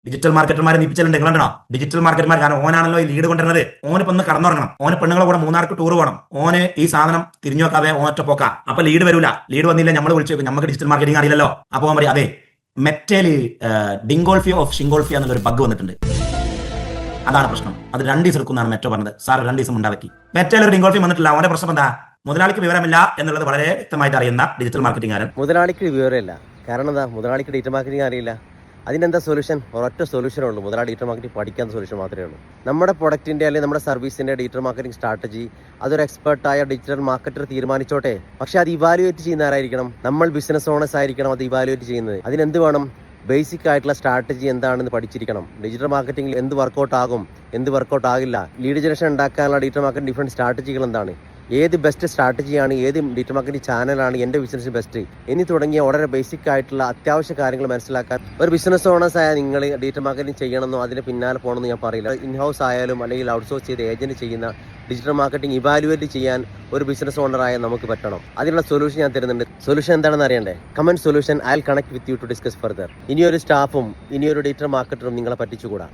Digital മാർക്കറ്റർമാരെ നീപ്പിച്ചിട്ടുണ്ട്. നിങ്ങളുണ്ടോ digital മാർക്കറ്റർമാർ? കാരണം ഓനാണല്ലോ ഈ lead കൊണ്ടുവരുന്നത്. ഓനിപ്പോ ഒന്ന് കടന്നുറങ്ങണം. ഓന് പെണ്ണുങ്ങളെ കൂടെ മൂന്നാർക്ക് ടൂർ പോകണം. ഓന് ഈ സാധനം തിരിഞ്ഞു നോക്കാതെ ഓറ്റ പോക്കാം. അപ്പൊ ലീഡ് വരൂല. ലീഡ് വന്നില്ല നമ്മൾ വിളിച്ചു. നമുക്ക് ഡിജിറ്റൽ മാർക്കറ്റിംഗ് അറിയില്ലല്ലോ. അപ്പൊ പറയും അതെ മെറ്റയില് ഡിങ്കോൾഫിയോ ഓഫ് ഷിങ്കോൾഫിയോ എന്നുള്ളൊരു ബഗ് വന്നിട്ടുണ്ട്. അതാണ് പ്രശ്നം. അത് 2 ദിവസം എടുക്കുന്നതാണ് മെറ്റോ പറഞ്ഞത്. സാർ 2 ദിവസം ഉണ്ടാക്കി. മെറ്റയിൽ ഒരു ഡിങ്കോൾഫിയോ വന്നിട്ടില്ല. അവന്റെ പ്രശ്നം എന്താ? മുതലാളിക്ക് വിവരമില്ല എന്നുള്ളത് വളരെ വ്യക്തമായിട്ട് അറിയുന്ന ഡിജിറ്റൽ മാർക്കറ്റിംഗുകാരൻ. മുതലാളിക്ക് വിവരമില്ല. കാരണം എന്താ? മുതലാളിക്ക് ഡിജിറ്റൽ മാർക്കറ്റിംഗ് അറിയില്ല. അതിനെന്താ സൊല്യൂഷൻ? ഒരൊറ്റ സൊല്യൂഷനേ ഉള്ളൂ. മുതലാളി ഡിജിറ്റൽ മാർക്കറ്റിംഗ് പഠിക്കാത്ത സൊല്യൂഷൻ മാത്രമേ ഉള്ളൂ. നമ്മുടെ പ്രൊഡക്റ്റിൻ്റെ അല്ലെങ്കിൽ നമ്മുടെ സർവീസിൻ്റെ ഡിജിറ്റൽ മാർക്കറ്റിംഗ് സ്ട്രാറ്റജി അതൊരു എക്സ്പെർട്ടായ ഡിജിറ്റൽ മാർക്കറ്റർ തീരുമാനിച്ചോട്ടെ. പക്ഷേ അത് ഇവാലുവേറ്റ് ചെയ്യുന്ന ആരായിരിക്കണം? നമ്മൾ ബിസിനസ് ഓണേഴ്സ് ആയിരിക്കണം അത് ഇവാലുവേറ്റ് ചെയ്യുന്നത്. അതിനെന്ത് വേണം? ബേസിക് ആയിട്ടുള്ള സ്ട്രാറ്റജി എന്താണെന്ന് പഠിച്ചിരിക്കണം. ഡിജിറ്റൽ മാർക്കറ്റിംഗിൽ എന്ത് വർക്കൗട്ട് ആകും, എന്ത് വർക്കൗട്ട് ആകില്ല, ലീഡ് ജനറേഷൻ ഉണ്ടാക്കാനുള്ള ഡിജിറ്റൽ മാർക്കറ്റിംഗ് ഡിഫറെൻറ്റ് സ്ട്രാറ്റജികൾ എന്താണ്, ഏത് ബെസ്റ്റ് സ്ട്രാറ്റജിയാണ്, ഏത് ഡിജിറ്റൽ മാർക്കറ്റിംഗ് ചാനലാണ് എൻ്റെ ബിസിനസ്സിന് ബെസ്റ്റ് ഇനി തുടങ്ങിയ വളരെ ബേസിക് ആയിട്ടുള്ള അത്യാവശ്യ കാര്യങ്ങൾ മനസ്സിലാക്കാൻ ഒരു ബിസിനസ് ഓണേഴ്സ് ആയ നിങ്ങൾ ഡിജിറ്റൽ മാർക്കറ്റിംഗ് ചെയ്യണമെന്നോ അതിന് പിന്നാലെ പോകണമെന്ന് ഞാൻ പറയില്ല. ഇൻഹൗസ് ആയാലും അല്ലെങ്കിൽ ഔട്ട്സോഴ്സ് ചെയ്ത് ഏജന്റ് ചെയ്യുന്ന ഡിജിറ്റൽ മാർക്കറ്റിംഗ് ഇവാലുവേറ്റ് ചെയ്യാൻ ഒരു ബിസിനസ് ഓണറായ നമുക്ക് പറ്റണം. അതിനുള്ള സൊല്യൂഷൻ ഞാൻ തരുന്നുണ്ട്. സൊല്യൂഷൻ എന്താണെന്ന് അറിയണ്ടേ? Comment solution. I will connect with you to discuss further. ഇനിയൊരു സ്റ്റാഫും ഇനിയൊരു ഡിജിറ്റൽ മാർക്കറ്ററും നിങ്ങളെ പറ്റിച്ചുകൂടാ.